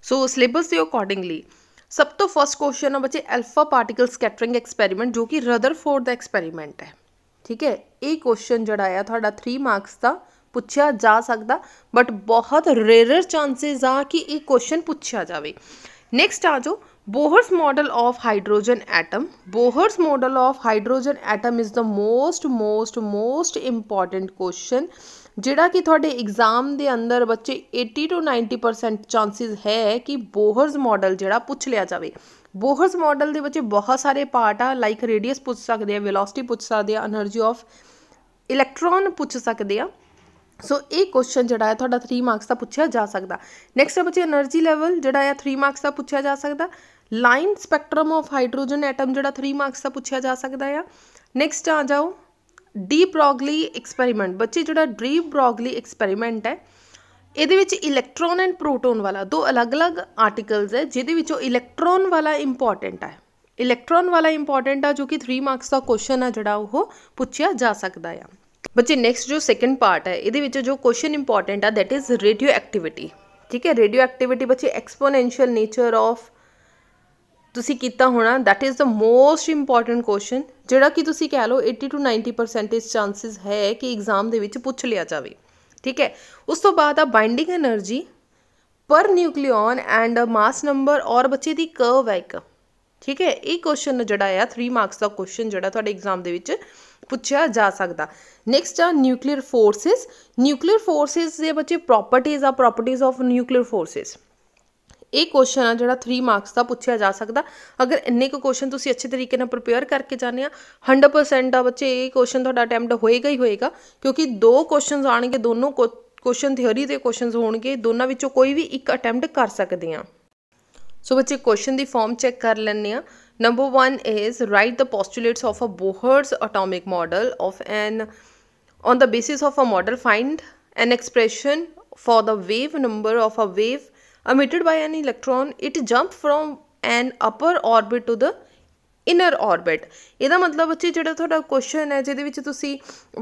सो सिलेबस के अकॉर्डिंगली सब तो फर्स्ट क्वेश्चन है बच्चे अल्फा पार्टिकल स्कैटरिंग एक्सपैरीमेंट, जो कि रदरफोर्ड का एक्सपैरीमेंट है। ठीक है, ये क्वेश्चन जोड़ा है थोड़ा 3 मार्क्स का पूछा जा सकता, बट बहुत रेयर चांसिस आ कि ये क्वेश्चन पूछा जाए। नैक्सट आ जाओ Bohr's model of hydrogen atom. Bohr's model of hydrogen atom is the most important question, जिहड़ा कि थोड़े एग्जाम के अंदर बच्चे 80 to 90% चांसिस है कि बोहर्स मॉडल जिहड़ा पूछ लिया जाए। बोहर्स मॉडल के बच्चे बहुत सारे पार्ट आ, लाइक रेडियस पूछ सकते हैं, वेलोसिटी पूछ सकते हैं, एनर्जी ऑफ इलैक्ट्रॉन पूछ सकते हैं। सो ये क्वेश्चन जोड़ा है थोड़ा 3 मार्क्स का पूछा जा सकता। नैक्सट बच्चे एनर्जी लैवल जोड़ा है 3 मार्क्स का पूछा जा सकता। Line spectrum of hydrogen atom जोड़ा 3 मार्क्स का पूछा जा सकता है। नैक्सट आ जाओ डी ब्रॉगली एक्सपैरीमेंट। बच्चे जोड़ा डी ब्रॉगली एक्सपैरीमेंट है, ये इलैक्ट्रॉन एंड प्रोटोन वाला दो अलग अलग आर्टिकल्स है, जिहदे इलैक्ट्रॉन वाला इंपॉर्टेंट है। इलैक्ट्रॉन वाला इंपॉर्टेंट है जो कि 3 मार्क्स का क्वेश्चन है जोड़ा वो पूछा जा सकता है। बच्चे नैक्सट जो सैकेंड पार्ट है ये जो क्वेश्चन इंपॉर्टेंट है दैट इज़ रेडियो एक्टिविटी। ठीक है, रेडियो एक्टिविटी बच्चे एक्सपोनेंशियल नेचर ऑफ तुसी कीता होना, that is the most important question, जोड़ा कि तुसी कह लो 80 to 90% चांसिस है कि एग्जाम के विच पूछ लिया जाए। ठीक है, उस तो बाद आ बाइंडिंग एनर्जी पर न्यूक्लियन एंड मास नंबर और बच्चे दी कर्व है एक। ठीक है, ये क्वेश्चन जोड़ा है 3 मार्क्स का क्वेश्चन जोड़ा थोड़े एग्जाम के विच पूछा जा सकता। नैक्सट आ न्यूक्लियर फोर्सिस। न्यूक्लियर फोर्सिस के बच्चे प्रॉपर्टीज आ, प्रॉपर्टीज ऑफ न्यूक्लियर फोर्सिस। ये क्वेश्चन आ जोड़ा 3 मार्क्स का पूछा जा सकता। अगर इन्ने को क्वेश्चन तुसी अच्छे तरीके नाल प्रिपेयर करके जाने 100% आ बच्चे ये क्वेश्चन थोड़ा अटैम्प्ट होएगा ही होएगा, क्योंकि 2 क्वेश्चन आएंगे, दोनों क्वेश्चन थ्योरी के क्वेश्चन होंगे, दोनों विचों कोई भी एक अटैम्प्ट कर सकते हैं। सो बच्चे क्वेश्चन की फॉर्म चेक कर लें। Number 1 is write the postulates of a Bohr's atomic model of an on the basis of a model find an expression for the wave number of a wave emitted by an electron it jumped from an upper orbit to the inner orbit। ਇਹਦਾ मतलब बच्चे ਜਿਹੜਾ ਤੁਹਾਡਾ question है ਜਿਹਦੇ ਵਿੱਚ ਤੁਸੀਂ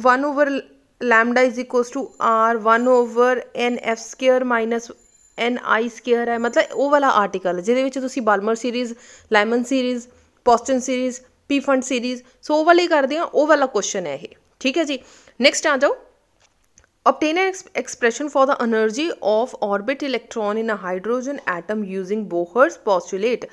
1/λ is equals to r 1/n(f)² minus ni square है, मतलब वो वाला आर्टिकल ਜਿਹਦੇ ਵਿੱਚ ਤੁਸੀਂ Balmer series, Lyman series, Paschen series, Pfund series, so वो वाले करते हैं, वो वाला क्वेश्चन है ये। ठीक है जी, नेक्स्ट आ जाओ obtain an expression for the energy of orbit electron in a hydrogen atom using Bohr's postulate।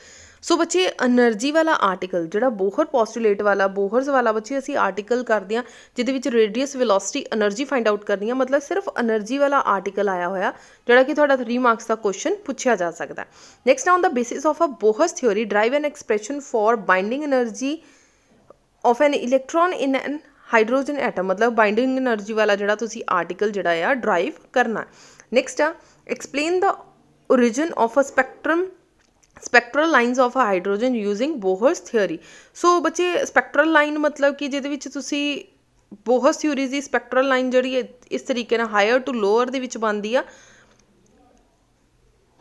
सो बच्चे एनर्जी वाला आर्टिकल जोड़ा बोहर पोस्टुलेट वाला बोहर्स वाला बच्चे असी आर्टिकल करते हैं जिहदे radius velocity energy find out करनी है, मतलब सिर्फ एनर्जी वाला आर्टिकल आया होया जोड़ा कि थोड़ा 3 मार्क्स का क्वेश्चन पूछा जा सकता है। Next on the basis of a Bohr's theory derive an expression for binding energy of an electron in an hydrogen atom, मतलब बाइंडिंग एनर्जी वाला जोड़ा तुसी आर्टिकल जोड़ा है ड्राइव करना। नैक्सट आ explain the origin of a spectral lines of a hydrogen using Bohr's theory. So बच्चे spectral line मतलब कि जिहदे विच तुसी बोहर्स थ्योरी की स्पैक्ट्रल लाइन जिहड़ी है इस तरीके नाल हायर टू लोअर दे विच बनदी आ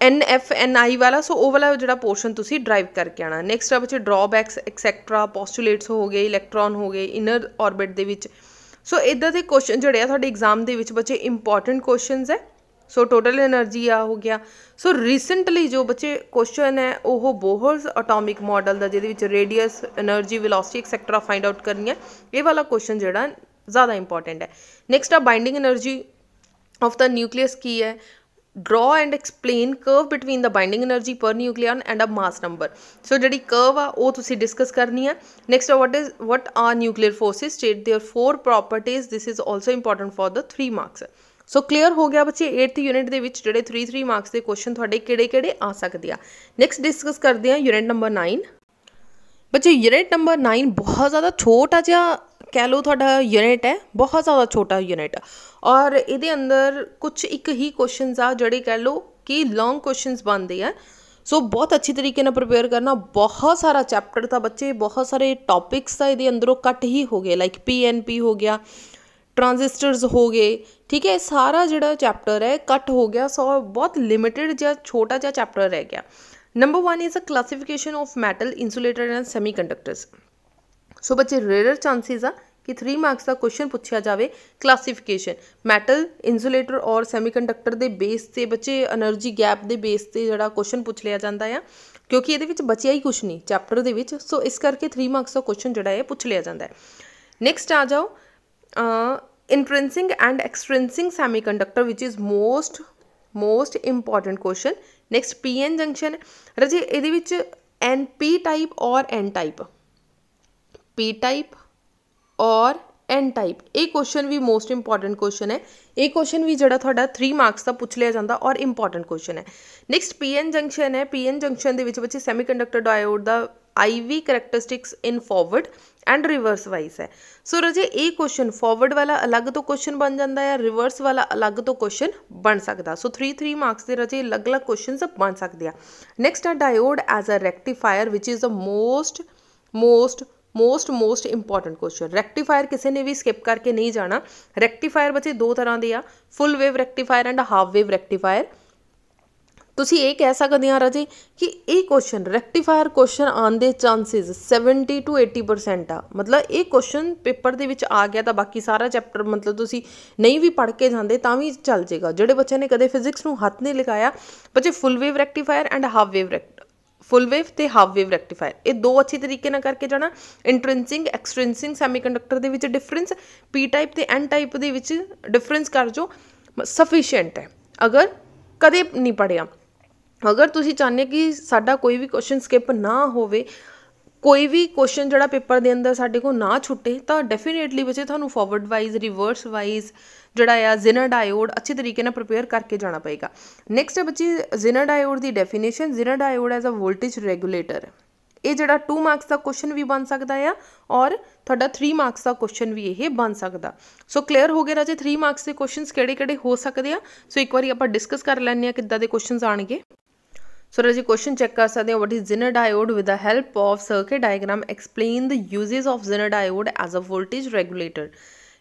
NF/NI वाला, सो वो वाला जो पोर्शन तुसी ड्राइव करके आना। नैक्सट बच्चे ड्रॉबैक्स एक्सैक्ट्रा पोस्टुलेट्स हो गए, इलैक्ट्रॉन हो गए इनर ऑर्बिट दे विच। सो इदां दे क्वेश्चन जोड़े थोड़े एग्जाम दे विच बच्चे इंपॉर्टेंट क्वेश्चनस है। सो टोटल एनर्जी आ हो गया। सो रिसेंटली जो बच्चे क्वेश्चन है वो बोहर्स एटॉमिक मॉडल का जिहदे radius energy velocity etcetera find out करनी है, ये वाला क्वेश्चन जोड़ा ज़्यादा इंपॉर्टेंट है। नैक्सट आ binding energy of the nucleus की है, draw and explain curve between the binding energy per nucleon and a mass number. So ਜਿਹੜੀ curve ਆ ਉਹ ਤੁਸੀਂ discuss ਕਰਨੀ ਹੈ. Next, what are nuclear forces? State their 4 properties. This is also important for the 3 marks. So clear ਹੋ ਗਿਆ ਬੱਚੇ 8th unit ਦੇ ਵਿੱਚ ਜਿਹੜੇ 3 marks ਦੇ question ਤੁਹਾਡੇ ਕਿਹੜੇ ਆ ਸਕਦੇ ਆ. Next discuss ਕਰਦੇ ਆ unit number 9. ਬੱਚੇ यूनिट नंबर 9 बहुत ज़्यादा छोटा जिहा कह लो तुहाडा यूनिट है, बहुत ज़्यादा छोटा यूनिट और इहदे अंदर कुछ एक ही क्वेश्चनस आ जिहड़े कह लो कि लॉन्ग क्वेश्चनस बनते हैं. सो बहुत अच्छी तरीके नाल प्रिपेयर करना. बहुत सारा चैप्टर था बच्चे, बहुत सारे टॉपिक्स था इहदे अंदरों कट ही हो गए, लाइक PNP हो गया, ट्रांजिस्टर्स हो गए, ठीक है, सारा जिहड़ा चैप्टर है कट हो गया. सो बहुत लिमिटेड जिहा छोटा जिहा चैप्टर रह गया. Number 1 is a classification of metal, insulator and semiconductors. So बच्चे रेयर चांसेस आ कि 3 मार्क्स का क्वेश्चन पूछा जाए क्लासिफिकेशन मैटल, इंसुलेटर और सैमीकंडक्टर के बेस से बच्चे एनर्जी गैप के बेस से जोड़ा क्वेश्चन पूछ लिया जाता है क्योंकि ये बचिया ही कुछ नहीं चैप्टर के. सो इस करके 3 मार्क्स का क्वेश्चन जोड़ा है पूछ लिया जाता है. नैक्सट आ जाओ intrinsic and extrinsic semiconductor which is most important question. Next PN junction रजे ये P टाइप और N टाइप, P टाइप और N टाइप, ये क्वेश्चन भी मोस्ट इंपॉर्टेंट क्वेश्चन है. ये क्वेश्चन भी जोड़ा थोड़ा 3 मार्क्स का पूछ लिया जाता और इंपॉर्टेंट क्वेश्चन है. नैक्सट PN जंक्शन है. PN जंक्शन के बच्चे सैमीकंडक्टर डायोड का IV characteristics in forward and reverse wise है. सो रजे ये क्वेश्चन फॉरवर्ड वाला अलग तो क्वेश्चन बन जाता है, रिवर्स वाला अलग तो क्वेश्चन बन सकता. सो 3 मार्क्स के रजे अलग अलग क्वेश्चन बन सकते हैं. नैक्सट आ diode as a rectifier which is the most important question. Rectifier किसी ने भी स्किप करके नहीं जाना. रेक्टिफायर बच्चे 2 तरह के आ, full wave rectifier and half wave rectifier. तुसी ये कह सकते हैं राजे कि ये क्वेश्चन रेक्टिफायर क्वेश्चन आने चांसेस 70 to 80% आ. मतलब ये क्वेश्चन पेपर के विच आ गया तो बाकी सारा चैप्टर मतलब तुसी नहीं भी पढ़ के जाते तो भी चल जाएगा. जोड़े बच्चे ने कदे फिजिक्स नूं हाथ नहीं लगाया बच्चे full wave rectifier and half wave full wave ते हाफ वेव रेक्टिफायर ये 2 अच्छी तरीके ना करके जाना. इंट्रेंसिक एक्सट्रेंसिक सैमीकंडक्टर दे विच डिफरेंस, P टाइप ते N टाइप दे विच डिफरेंस कर जो सफिशिएंट है. अगर कदे नहीं पढ़िया, अगर तुसी चाहते कि साडा कोई भी क्वेश्चन स्किप ना होवे, कोई भी क्वेश्चन जोड़ा पेपर के अंदर साडे को ना छुटे तो डेफिनेटली बच्चे थानू फॉरवर्ड वाइज रिवर्स वाइज जोड़ा आ जिनर डायोड अच्छी तरीके ना प्रिपेयर करके जाना पएगा. नैक्सट है बच्चे जिनर डायोड की definition. Zener diode as a voltage regulator, ये जोड़ा 2 मार्क्स का क्वेश्चन भी बन सकता है और थोड़ा 3 मार्क्स का क्वेश्चन भी ये बन सकता. सो क्लीयर हो गया राजे 3 मार्क्स के क्वेश्चन किहड़े हो सकते हैं. सो एक बार आप डिस्कस कर लैंने किद्दां दे क्वेश्चन आएंगे. सो राजे क्वेश्चन चेक कर सकते हैं. What is zener diode with the help of circuit diagram explain the uses of zener diode as a voltage regulator.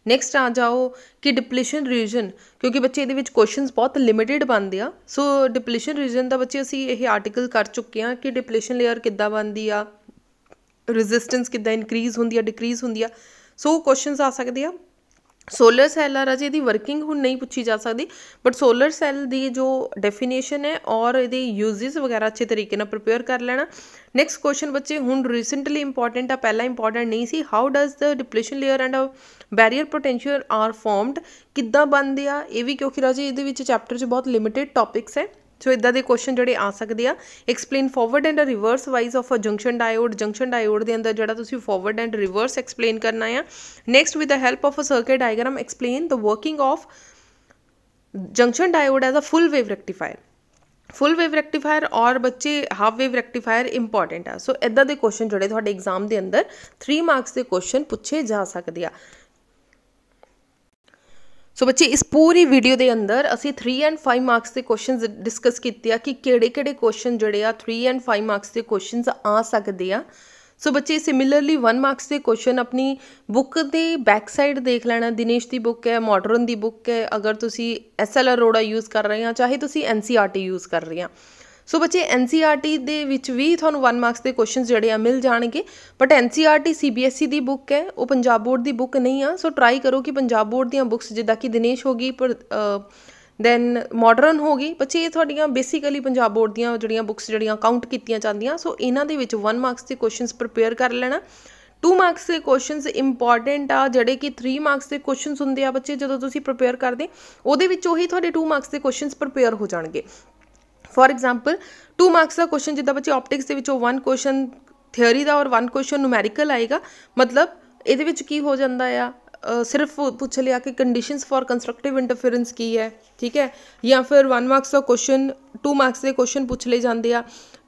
Next आ जाओ कि डिप्लीशन रीजन, क्योंकि बच्चे ये क्वेश्चन बहुत लिमिटेड बनते हैं. सो डिप्लीशन रीजन का बच्चे असी ये आर्टिकल कर चुके हैं कि डिप्लीशन लेयर किद्दां बनती आ, रेजिस्टेंस किद्दां इनक्रीज होंदी है डिक्रीज होंदी है. सो क्वेश्चन आ सकते हैं. सोलर सैल आ राजे दी वर्किंग हुण नहीं पूछी जा सकती, बट सोलर सैल दी जो डेफिनेशन है और ये यूजेस वगैरह अच्छे तरीके ना प्रिपेयर कर लेना. नैक्सट क्वेश्चन बच्चे हुण रिसेंटली इंपॉर्टेंट आ, पहला इंपॉर्टेंट नहीं सी. How does the depletion layer and barrier potential are formed, किद्दां बनदे आ ये भी, क्योंकि राजे ये चैप्टर च बहुत लिमिटेड टॉपिक्स है. सो इदा के क्वेश्चन जोड़े आ सकते हैं. Explain forward and reverse wise of a junction diode. Junction diode के अंदर जोड़ा तुसी फॉरवर्ड एंड रिवर्स एक्सप्लेन करना है. Next with the help of a circuit diagram explain the working of junction diode as a full wave rectifier. Full wave rectifier और बच्चे half wave rectifier important है. सो इदा के क्वेश्चन जोड़े थोड़े exam के अंदर 3 मार्क्स के क्वेश्चन पूछे जा सकते हैं. सो बच्चे इस पूरी वीडियो के अंदर असी 3 and 5 मार्क्स के क्वेश्चन डिस्कस किए कि किहड़े क्वेश्चन जोड़े आ 3 and 5 मार्क्स के क्वेश्चन आ सकते हैं. सो बच्चे सिमिलरली 1 मार्क्स के क्वेश्चन अपनी बुक के बैक साइड देख लेना. दिनेश की बुक है, मॉडर्न की बुक है, अगर तुसी SL अरोड़ा यूज़ कर रहे हैं चाहे तुसी NCERT यूज़ कर रहे हैं. सो बच्चे NCERT दे विच भी थानू 1 मार्क्स के क्वेश्चन जोड़े मिल जाएंगे, बट NCERT CBSE की बुक है, वो पंजाब बोर्ड की बुक नहीं आ. सो ट्राई करो कि पंजाब बोर्ड दी बुक्स जिदा कि दिनेश होगी पर दैन मॉडर्न होगी बच्चे ये थोड़ियाँ बेसिकली पंजाब बोर्ड दी जड़ियाँ बुक्स जड़ियाँ काउंट कीतियां जांदियां. सो इन्हां दे विच 1 मार्क्स के क्वेश्चन प्रिपेयर कर लेना. 2 ਮਾਰਕਸ ਦੇ ਕੁਐਸਚਨਸ ਇੰਪੋਰਟੈਂਟ ਆ ਜਿਹੜੇ ਕਿ 3 ਮਾਰਕਸ ਦੇ ਕੁਐਸਚਨਸ ਹੁੰਦੇ ਆ ਬੱਚੇ ਜਦੋਂ ਤੁਸੀਂ ਪ੍ਰਿਪੇਅਰ ਕਰਦੇ ਉਹਦੇ ਵਿੱਚ ਉਹੀ ਤੁਹਾਡੇ 2 ਮਾਰਕਸ ਦੇ ਕੁਐਸਚਨਸ ਪ੍ਰਿਪੇਅਰ ਹੋ ਜਾਣਗੇ। ਫੋਰ ਐਗਜ਼ਾਮਪਲ 2 ਮਾਰਕਸ ਦਾ ਕੁਐਸਚਨ ਜਿੱਦਾਂ ਬੱਚੇ ਆਪਟਿਕਸ ਦੇ ਵਿੱਚੋਂ 1 ਕੁਐਸਚਨ ਥਿਓਰੀ ਦਾ ਔਰ 1 ਕੁਐਸਚਨ ਨੂਮੈਰੀਕਲ ਆਏਗਾ, ਮਤਲਬ ਇਹਦੇ ਵਿੱਚ ਕੀ ਹੋ ਜਾਂਦਾ ਆ, ਸਿਰਫ ਪੁੱਛ ਲਿਆ ਕਿ ਕੰਡੀਸ਼ਨਸ ਫॉर ਕੰਸਟਰਕਟਿਵ ਇੰਟਰਫੇरेंस ਕੀ ਹੈ, ਠੀਕ ਹੈ, ਜਾਂ ਫਿਰ 1 ਮਾਰਕਸ ਦਾ ਕੁਐਸਚਨ 2 ਮਾਰਕਸ ਦੇ ਕੁਐਸਚਨ ਪੁੱਛ ਲਏ ਜਾਂਦੇ ਆ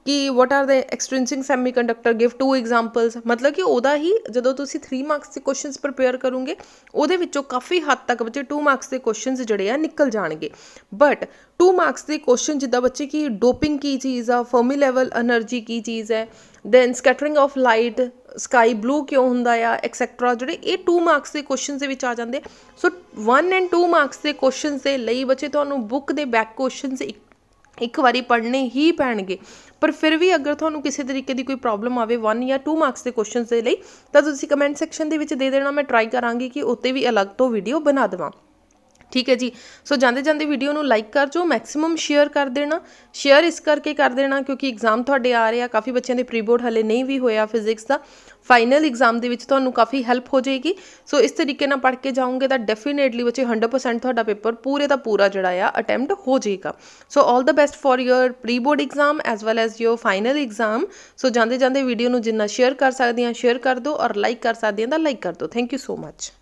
ਕਿ what are the extrinsic semiconductor, give 2 examples. ਮਤਲਬ ਕਿ ਉਹਦਾ ਹੀ ਜਦੋਂ ਤੁਸੀਂ 3 ਮਾਰਕਸ ਦੇ ਕੁਐਸਚਨਸ ਪ੍ਰਿਪੇਅਰ ਕਰੋਗੇ ਉਹਦੇ ਵਿੱਚੋਂ ਕਾਫੀ ਹੱਦ ਤੱਕ ਬੱਚੇ 2 ਮਾਰਕਸ ਦੇ ਕੁਐਸਚਨਸ ਜਿਹੜੇ ਆ ਨਿਕਲ ਜਾਣਗੇ। ਬਟ 2 ਮਾਰਕਸ ਦੇ ਕੁਐਸਚਨ ਜਿੱਦਾਂ ਬੱਚੇ ਕਿ ਡੋਪਿੰਗ ਕੀ ਚੀਜ਼ ਆ, ਫਰਮੀ ਲੈਵਲ એનર્ਜੀ ਕੀ ਚੀਜ਼ ਹੈ, then scattering of light, sky blue ਕਿਉਂ ਹੁੰਦਾ ਆ, ਐਕਸੈਟਰਾ, ਜਿਹੜੇ ਇਹ 2 ਮਾਰਕਸ ਦੇ ਕੁਐਸਚਨਸ ਦੇ ਵਿੱਚ ਆ ਜਾਂਦੇ। ਸੋ 1 ਐਂਡ 2 ਮਾਰਕਸ ਦੇ ਕੁਐਸਚਨਸ ਦੇ ਲਈ ਬੱਚੇ ਤੁਹਾਨੂੰ ਬੁੱਕ ਦੇ ਬੈਕ ਕੁਐਸਚਨਸ ਇੱਕ ਵਾਰੀ ਪੜ੍ਹਨੇ ਹੀ ਪੈਣਗੇ। ਪਰ ਫਿਰ ਵੀ ਅਗਰ ਤੁਹਾਨੂੰ ਕਿਸੇ ਤਰੀਕੇ ਦੀ ਕੋਈ ਪ੍ਰੋਬਲਮ ਆਵੇ 1 ਜਾਂ 2 ਮਾਰਕਸ ਦੇ ਕੁਐਸਚਨਸ ਦੇ ਲਈ ਤਾਂ ਤੁਸੀਂ ਕਮੈਂਟ ਸੈਕਸ਼ਨ ਦੇ ਵਿੱਚ ਦੇ ਦੇਣਾ, ਮੈਂ ਟਰਾਈ ਕਰਾਂਗੀ ਕਿ ਉੱਤੇ ਵੀ ਅਲੱਗ ਤੋਂ ਵੀਡੀਓ ਬਣਾ ਦੇਵਾਂ। ਠੀਕ ਹੈ ਜੀ। ਸੋ ਜਾਂਦੇ ਜਾਂਦੇ ਵੀਡੀਓ ਨੂੰ ਲਾਈਕ ਕਰ ਜੋ, ਮੈਕਸਿਮਮ ਸ਼ੇਅਰ ਕਰ ਦੇਣਾ। ਸ਼ੇਅਰ ਇਸ ਕਰਕੇ ਕਰ ਦੇਣਾ ਕਿਉਂਕਿ ਐਗਜ਼ਾਮ ਤੁਹਾਡੇ ਆ ਰਹੇ ਆ, ਕਾਫੀ ਬੱਚਿਆਂ ਦੇ ਪ੍ਰੀ ਬੋਰਡ ਹਲੇ ਨਹੀਂ ਵੀ ਹੋਇਆ ਫਿਜ਼ਿਕਸ ਦਾ, ਫਾਈਨਲ ਐਗਜ਼ਾਮ ਦੇ ਵਿੱਚ ਤੁਹਾਨੂੰ ਕਾਫੀ ਹੈਲਪ ਹੋ ਜਾਏਗੀ। ਸੋ ਇਸ ਤਰੀਕੇ ਨਾਲ ਪੜ੍ਹ ਕੇ ਜਾਓਗੇ ਤਾਂ ਡੈਫੀਨੇਟਲੀ ਬੱਚੇ 100% ਤੁਹਾਡਾ ਪੇਪਰ ਪੂਰੇ ਦਾ ਪੂਰਾ ਜਿਹੜਾ ਆ ਅਟੈਂਪਟ ਹੋ ਜਾਏਗਾ। So all the best for your pre board exam as well as your final exam. So ਜਾਂਦੇ ਜਾਂਦੇ ਵੀਡੀਓ ਨੂੰ ਜਿੰਨਾ ਸ਼ੇਅਰ ਕਰ ਸਕਦੇ ਆ ਸ਼ੇਅਰ ਕਰ ਦਿਓ, ਔਰ ਲਾਈਕ ਕਰ ਸਕਦੇ ਆ ਤਾਂ ਲਾਈਕ ਕਰ ਦਿਓ। Thank you so much.